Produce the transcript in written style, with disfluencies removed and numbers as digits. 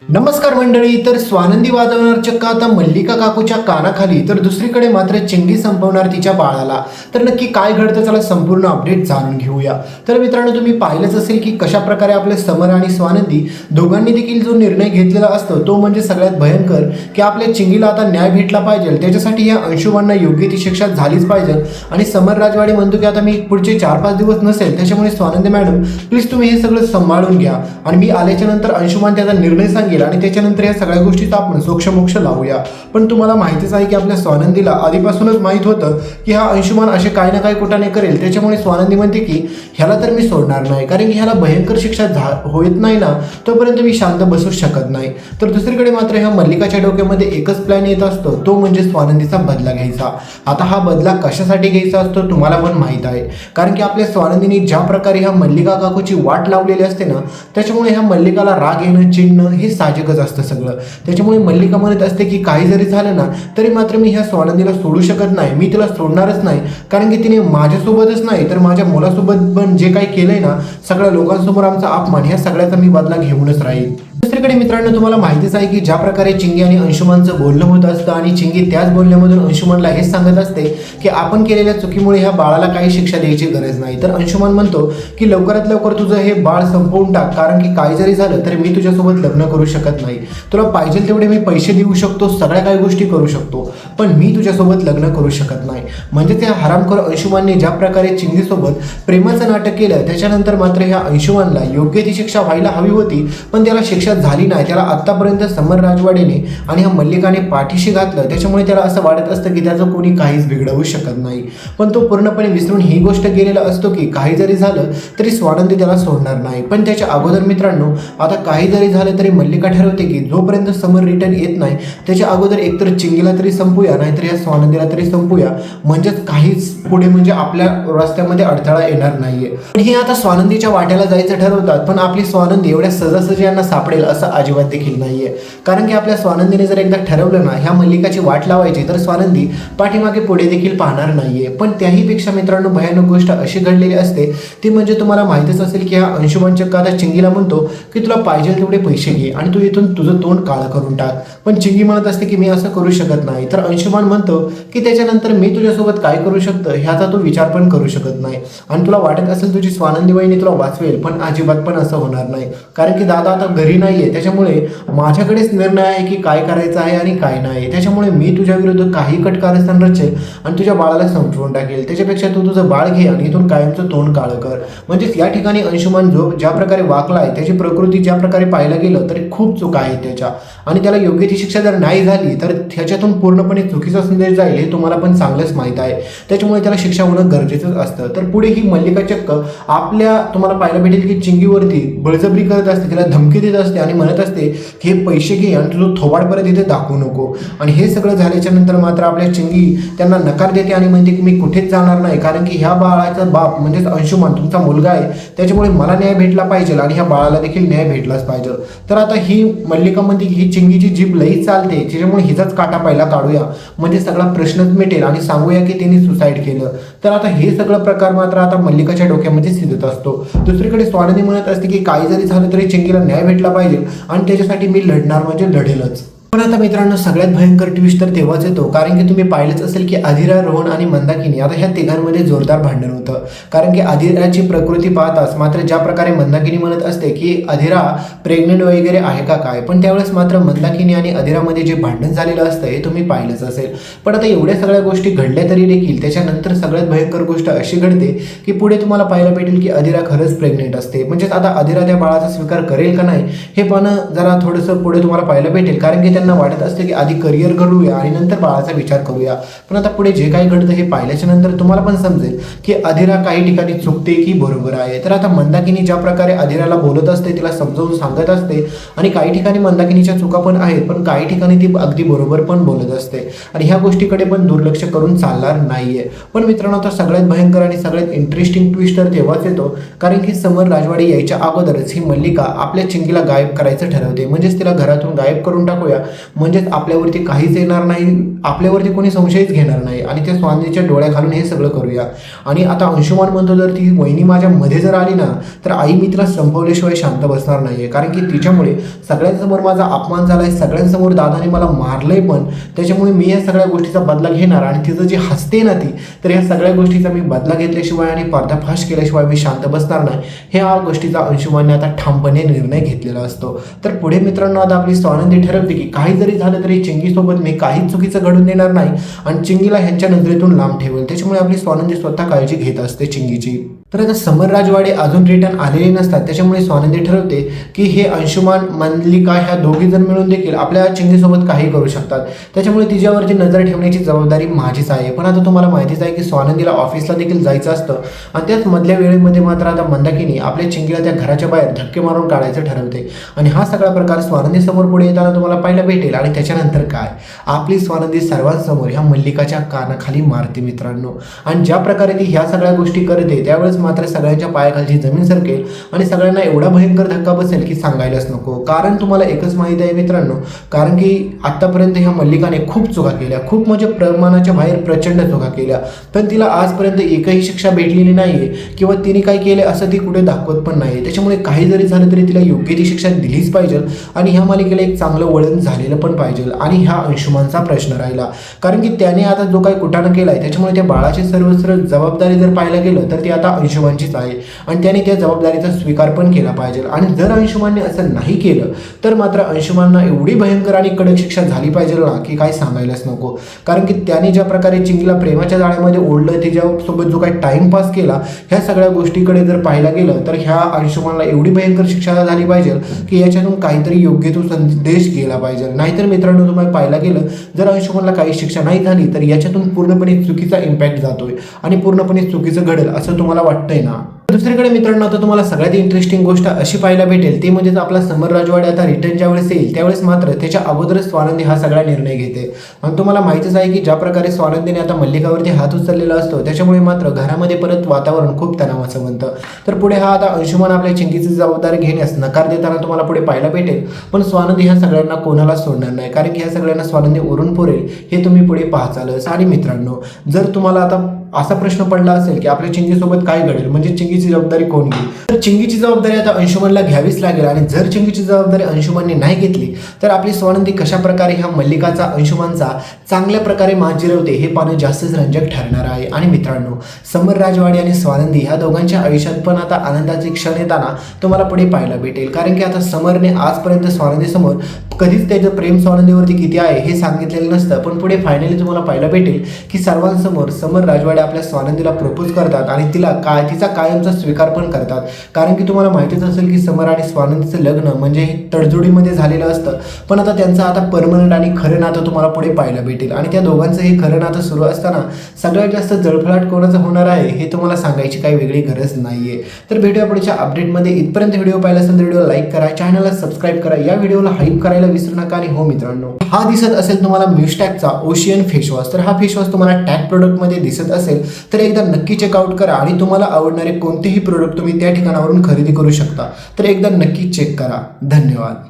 नमस्कार मंडळी. तर स्वानंदी वाजवणार चक्क आता मल्लिका काकूच्या कानाखाली, तर दुसरीकडे मात्र चिंगी संपवणार तिच्या बाळाला. तर नक्की काय घडतं, चला संपूर्ण अपडेट जाणून घेऊया. तर मित्रांनो, तुम्ही पाहिलंच असेल की कशा प्रकारे आपले समर आणि स्वानंदी दोघांनी देखील जो निर्णय घेतलेला असतो तो म्हणजे सगळ्यात भयंकर, की आपल्या चिंगीला आता न्याय भेटला पाहिजे. त्याच्यासाठी या अंशुमांना योग्य ती शिक्षा झालीच पाहिजे. आणि समर राजवाडे म्हणतो की आता मी पुढचे 4-5 दिवस नसेल, त्याच्यामुळे स्वानंदी मॅडम प्लीज तुम्ही हे सगळं सांभाळून घ्या आणि मी आल्याच्या नंतर अंशुमान त्याचा निर्णय सांगेल आणि त्याच्यानंतर या सगळ्या गोष्टीचा आपण सोक्षमोक्ष लावूया. पण तुम्हाला माहितीच आहे की आपल्या स्वानंदीला आधीपासूनच माहीत होतं की हा अंशुमान असे काही ना काही कुठाने करेल. त्याच्यामुळे स्वानंदी म्हणते की ह्याला तर मी सोडणार नाही, कारण की ह्याला भयंकर शिक्षा होत नाही ना तोपर्यंत मी शांत बसूच शकत नाही. तर दुसरीकडे मात्र ह्या मल्लिकाच्या डोक्यामध्ये एकच प्लॅन येत असतो, तो म्हणजे स्वानंदीचा बदला घ्यायचा. आता हा बदला कशासाठी घ्यायचा असतो तुम्हाला पण माहीत आहे, कारण की आपल्या स्वानंदीने ज्या प्रकारे ह्या मल्लिका काकूची वाट लावलेली असते ना, त्याच्यामुळे ह्या मल्लिकाला राग येणं चिडणं हे साहजिकच असतं सगळं. त्याच्यामुळे मल्लिका म्हणत असते की काही जरी झालं ना तरी मात्र मी ह्या स्वानंदीला सोडू शकत नाही, मी तिला सोडणारच नाही, कारण की तिने माझ्यासोबतच नाही तर माझ्या मुलासोबत पण जे काही केलंय ना, सगळ्या लोकांसमोर आमचा अपमान, ह्या सगळ्याचा मी बदला घेऊनच राहील. दुसरीकडे मित्रांनो, तुम्हाला माहितीच आहे की ज्या प्रकारे चिंगी आणि अंशुमानचं बोलणं होत असतं आणि चिंगी त्याच बोलण्यामधून अंशुमानला हेच सांगत असते की आपण केलेल्या चुकीमुळे ह्या बाळाला काही शिक्षा द्यायची गरज नाही. तर अंशुमान म्हणतो की लवकरात लवकर तुझं हे बाळ संपवून टाक, कारण की काही जरी झालं तरी मी तुझ्यासोबत लग्न करू शकत नाही. तुला पाहिजे तेवढे मी पैसे देऊ शकतो, सगळ्या काही गोष्टी करू शकतो, पण मी तुझ्यासोबत लग्न करू शकत नाही. म्हणजे त्या हरामखोर अंशुमानने ज्या प्रकारे चिंगीसोबत प्रेमाचं नाटक केलं, त्याच्यानंतर मात्र ह्या अंशुमानला योग्य ती शिक्षा व्हायला हवी होती, पण त्याला शिक्षा झाली नाही. त्याला आतापर्यंत समर राजवाडेने आणि ह्या मल्लिकाने पाठीशी घातलं, त्याच्यामुळे त्याला असं वाटत असतं की त्याचं कोणी काहीच बिघडवू शकत नाही. पण तो पूर्णपणे विसरून ही गोष्ट गेलेला असतो की काही जरी झालं तरी स्वानंदी त्याला सोडणार नाही. पण त्याच्या अगोदर मित्रांनो, आता काही जरी झालं तरी मल्लिका ठरवते की जोपर्यंत समर रिटर्न येत नाही त्याच्या अगोदर एकतर चिंगीला तरी संपूया, नाहीतर या स्वानंदीला तरी संपूया, म्हणजेच काहीच पुढे म्हणजे आपल्या रस्त्यामध्ये अडथळा येणार नाहीये. पण हे आता स्वानंदीच्या वाट्याला जायचं ठरवतात, पण आपली स्वानंदी एवढ्या सहजासहजी यांना सापडेल असं अजिबात देखील नाहीये. कारण की आपल्या स्वानंदीने जर एकदा ठरवलं ना ह्या मल्लिकाची वाट लावायची, तर स्वानंदी पाठीमागे पुढे देखील पाहणार नाहीये. पण त्याहीपेक्षा मित्रांनो भयानक गोष्ट अशी घडलेली असते, ती म्हणजे तुम्हाला माहितीच असेल की हा अंशुमान चक्क आता चिंगीला म्हणतो की तुला पाहिजे तेवढे पैसे घे आणि तू इथून तुझं तोंड काळं करून टाक. पण चिंगी म्हणत असते की मी असं करू शकत नाही. तर अंशुमान म्हणतो की त्याच्यानंतर मी तुझ्यासोबत काय करू शकतो ह्याचा तू विचार पण करू शकत नाही, आणि तुला वाटत असेल तुझी स्वानंदी वहिनी तुला वाचवेल, पण अजिबात पण असं होणार नाही. कारण की दादा आता घरी नाहीये, त्याच्यामुळे माझ्याकडेच निर्णय आहे की काय करायचं आहे आणि काय नाही. त्याच्यामुळे मी तुझ्या विरुद्ध काही कट कारस्थान रचेल आणि तुझ्या बाळाला संपवून टाकेल. त्याच्यापेक्षा तू तुझं बाळ घे आणि इथून कायमचं तोंड काळं कर. म्हणजेच या ठिकाणी अंशुमान जो ज्या प्रकारे वागला आहे, त्याची प्रकृती ज्या प्रकारे पाहायला गेलं तरी खूप चुका आहेत त्याच्या, आणि त्याला योग्य ती शिक्षा जर नाही झाली तर त्याच्यातून पूर्णपणे चुकीचा संदेश जाईल हे तुम्हाला पण चांगलंच माहीत आहे. त्याच्यामुळे त्याला शिक्षा होणं गरजेचंच असतं. तर पुढे ही मल्लिका चक्क आपल्या तुम्हाला पाहायला भेटेल की चिंगीवरती बळजबरी करत असते, तिला धमकी देत असते आणि म्हणत असते की हे पैसे घे आणि तुझं थोबाड परत इथे दाखवू नको. आणि हे सगळं झाल्याच्या नंतर मात्र आपल्या चिंगी त्यांना नकार देते आणि म्हणते की मी कुठेच जाणार नाही, कारण की ह्या बाळाचा बाप म्हणजेच अंशुमान तुमचा मुलगा आहे, त्याच्यामुळे मला न्याय भेटला पाहिजे आणि ह्या बाळाला देखील न्याय भेटलाच पाहिजे. तर आता ही मल्लिका म्हणते की ही चिंगीची जीभ लई चालते, त्याच्यामुळे हिचाच काटा पहिला काढूया, म्हणजे सगळा प्रश्नच मिटेल आणि सांगूया की त्यांनी सुसाईड केलं. तर आता हे सगळं प्रकार मात्र आता मल्लिकाच्या डोक्यामध्ये शिजत असतो. दुसरीकडे स्वानंदी म्हणत असते की काही जरी झालं तरी चिंगीला न्याय भेटला पाहिजे आणि त्याच्यासाठी मी लढणार म्हणजे लढेलच. पण आता मित्रांनो, सगळ्यात भयंकर ट्विस्ट तर तेव्हाच येतो, कारण की तुम्ही पाहिलंच असेल की अधिरा, रोहन आणि मंदाकिनी आता ह्या तिघांमध्ये जोरदार भांडण होतं. कारण की अधिराची प्रकृती पाहताच मात्र ज्या प्रकारे मंदाकिनी म्हणत असते की अधिरा प्रेग्नेंट वगैरे आहे का काय, पण त्यावेळेस मात्र मंदाकिनी आणि अधिरामध्ये जे भांडण झालेलं असतं हे तुम्ही पाहिलंच असेल. पण आता एवढ्या सगळ्या गोष्टी घडल्या तरी देखील त्याच्यानंतर सगळ्यात भयंकर गोष्ट अशी घडते की पुढे तुम्हाला पाहायला भेटेल की अधिरा खरंच प्रेग्नेंट असते. म्हणजेच आता अधिरा त्या बाळाचा स्वीकार करेल का नाही हे पण जरा थोडंसं पुढे तुम्हाला पाहायला भेटेल, कारण की त्यांना वाटत असते की आधी करिअर घडूया आणि नंतर बाळाचा विचार करूया. पण आता पुढे जे काही घडतं हे पाहिल्याच्या नंतर तुम्हाला पण समजेल की अधिरा काही ठिकाणी चुकते की बरोबर आहे. तर आता मंदाकिनी ज्या प्रकारे अधिराला बोलत असते, तिला समजावून सांगत असते, आणि काही ठिकाणी मंदाकिनीच्या चुका पण आहेत, पण काही ठिकाणी ती अगदी बरोबर पण बोलत असते, आणि ह्या गोष्टीकडे पण दुर्लक्ष करून चालणार नाहीये. पण मित्रांनो, आता सगळ्यात भयंकर आणि सगळ्यात इंटरेस्टिंग ट्विस्ट तर तेव्हाच येतो, कारण की समर राजवाडे यायच्या अगोदरच ही मल्लिका आपल्या चिंगीला गायब करायचं ठरवते. म्हणजेच तिला घरातून गायब करून टाकूया म्हणजेच आपल्यावरती काहीच येणार नाही, आपल्यावरती कोणी संशयच घेणार नाही आणि त्या स्वानंदीच्या डोळ्या घालून हे सगळं करूया. आणि आता अंशुमान म्हणतो जर ती वहिनी माझ्या मध्ये जर आली ना तर आई मी तिला संपवल्याशिवाय शांत बसणार नाहीये, कारण की तिच्यामुळे सगळ्यांसमोर माझा अपमान झालाय, सगळ्यांसमोर दादाने मला मारलंय पण, त्याच्यामुळे मी या सगळ्या गोष्टीचा बदला घेणार आणि तिचं जे हसते ना ती, तर या सगळ्या गोष्टीचा मी बदला घेतल्याशिवाय आणि पर्दाफाश केल्याशिवाय मी शांत बसणार नाही. ह्या गोष्टीचा अंशुमानने आता ठामपणे निर्णय घेतलेला असतो. तर पुढे मित्रांनो आता आपली स्वानंदी ठरवते की काही जरी झालं तरी चिंगीसोबत मी काहीच चुकीचं घडून देणार नाही आणि चिंगीला ह्यांच्या नजरेतून लांब ठेवेल. त्याच्यामुळे आपली स्वानंदी स्वतः काळजी घेत असते चिंगीची. तर आता समर राजवाडे अजून रिटर्न आलेले नसतात, त्याच्यामुळे स्वानंदी ठरवते की हे अंशुमान मल्लिका ह्या दोघी जण मिळून देखील आपल्या चिंगीसोबत काही करू शकतात, त्याच्यामुळे तिच्यावरती नजर ठेवण्याची जबाबदारी माझीच आहे. पण आता तुम्हाला माहितीच आहे की स्वानंदीला ऑफिसला देखील जायचं असतं आणि त्याच मधल्या वेळेमध्ये मात्र आता मंदाकिनी आपल्या चिंगीला त्या घराच्या बाहेर धक्के मारून काढायचं ठरवते आणि हा सगळा प्रकार स्वानंदी समोर पुढे येताना तुम्हाला पाहायला भेटेल. आणि त्याच्यानंतर काय, आपली स्वानंदी सर्वांसमोर ह्या मल्लिकाच्या कानाखाली मारते मित्रांनो. आणि ज्या प्रकारे ती ह्या सगळ्या गोष्टी करते त्यावेळेस मात्र सगळ्यांच्या पायाखालची जमीन सरकेल आणि सगळ्यांना एवढा भयंकर धक्का बसेल की सांगायलाच नको. कारण तुम्हाला एकच माहिती आहे मित्रांनो, कारण की आतापर्यंत ह्या मल्लिकाने खूप चुका केल्या, खूप म्हणजे प्रमाणाच्या बाहेर प्रचंड चुका केल्या, पण तिला आजपर्यंत एकही शिक्षा भेटलेली नाहीये किंवा तिने काय केले असं ती कुठे दाखवत पण नाही. त्याच्यामुळे काही जरी झालं तरी तिला योग्य ती शिक्षा दिलीच पाहिजे आणि ह्या मालिकेला एक चांगलं वळण झालेलं पण पाहिजे. आणि ह्या अंशुमानचा प्रश्न राहिला, कारण की त्याने आता जो काही कुटाणा केलाय त्याच्यामुळे त्या बाळाची सर्वस्व जबाबदारी जर पाहायला गेलं तर ती आता अंशुमानचीच आहे आणि त्याने त्या जबाबदारीचा स्वीकार पण केला पाहिजे. आणि जर अंशुमानने असं नाही केलं तर मात्र अंशुमानना एवढी भयंकर आणि कडक शिक्षा झाली पाहिजे ना की काय सांगायलाच नको. कारण की त्याने ज्या प्रकारे चिंगीला प्रेमाच्या जाळ्यामध्ये ओढलं, तिच्यासोबत जो काही टाइमपास केला, ह्या सगळ्या गोष्टीकडे जर पाहायला गेलं तर ह्या अंशुमानला एवढी भयंकर शिक्षा झाली पाहिजे की याच्यातून काहीतरी योग्य तो संदेश गेला पाहिजे. नाहीतर मित्रांनो तुम्हाला पाहायला गेलं जर अंशुमानला काही शिक्षा नाही झाली तर याच्यातून पूर्णपणे चुकीचा इम्पॅक्ट जातोय आणि पूर्णपणे चुकीचं घडेल असं तुम्हाला वाटतंय ना. दुसरीकडे मित्रांनो आता तुम्हाला सगळ्यात इंटरेस्टिंग गोष्ट अशी पाहायला भेटेल ती म्हणजे आपला समर राजवाडे आता रिटर्न ज्या वेळेस येईल त्यावेळेस मात्र त्याच्या अगोदरच स्वानंदी हा सगळा निर्णय घेते. आणि तुम्हाला माहितीच आहे की ज्या प्रकारे स्वानंदीने आता मल्लिकावरती हात उचललेला असतो त्याच्यामुळे मात्र घरामध्ये परत वातावरण खूप तणावाचं बनतं. तर पुढे हा आता अंशुमान आपल्या चिंगीची जबाबदारी घेण्यास नकार देताना तुम्हाला पुढे पाहायला भेटेल, पण स्वानंदी ह्या सगळ्यांना कोणाला सोडणार नाही, कारण की ह्या सगळ्यांना स्वानंदी ओरून पुरेल हे तुम्ही पुढे पाहतालच. आणि मित्रांनो जर तुम्हाला आता असा प्रश्न पडला असेल की आपल्या चिंगीसोबत काय घडेल, म्हणजे चिंगीची जबाबदारी कोण घेईल, तर चिंगीची जबाबदारी आता अंशुमनला घ्यावीच लागेल. आणि जर चिंगीची जबाबदारी अंशुमनने नाही घेतली तर आपली स्वानंदी कशा प्रकारे ह्या मल्लिकाचा अंशुमनचा चांगल्या प्रकारे मात जिरवते हे पाहणं जास्तच रंजक ठरणार आहे. आणि मित्रांनो समर राजवाडे आणि स्वानंदी ह्या दोघांच्या आयुष्यात पण आता आनंदाचे क्षण येताना तुम्हाला पुढे पाहायला भेटेल, कारण की आता समरने आजपर्यंत स्वानंदीसमोर कधीच त्याचं प्रेम स्वानंदीवरती किती आहे हे सांगितलेलं नसतं, पण पुढे फायनली तुम्हाला पाहायला भेटेल की सर्वांसमोर समर राजवाडे आपल्या स्वानंदीला प्रपोज करतात आणि तिचा कायमचा स्वीकार पण करतात. कारण की तुम्हाला माहितीच असेल की समर आणि स्वानंदीचं लग्न म्हणजे तडजोडीमध्ये झालेलं असतं, पण आता त्यांचं आता परमनंट आणि खरं नातं तुम्हाला पुढे पाहायला भेटेल. आणि त्या दोघांचं हे खरं नातं सुरू असताना सगळ्यात जास्त जळफळाट कोणाचं होणार आहे हे तुम्हाला सांगायची काही वेगळी गरज नाहीये. तर भेटूया पुढच्या अपडेटमध्ये. इथपर्यंत व्हिडिओ पाहिला असेल तर व्हिडिओ लाईक करा, चॅनलला सबस्क्राईब करा, या व्हिडिओला हाईप करायला विसरू नका. आणि हो मित्रांनो, हा दिसत असेल तुम्हाला म्युस्टॅकचा ओशियन फेसवॉश, तर हा फेसवॉश तुम्हाला टॅग प्रोडक्टमध्ये दिसत असेल तर एकदा नक्की चेकआउट करा आणि तुम्हाला आवडणारे कोणतेही प्रोडक्ट तुम्ही त्या ठिकाणावरून खरेदी करू शकता. तर एकदा नक्की चेक करा. धन्यवाद.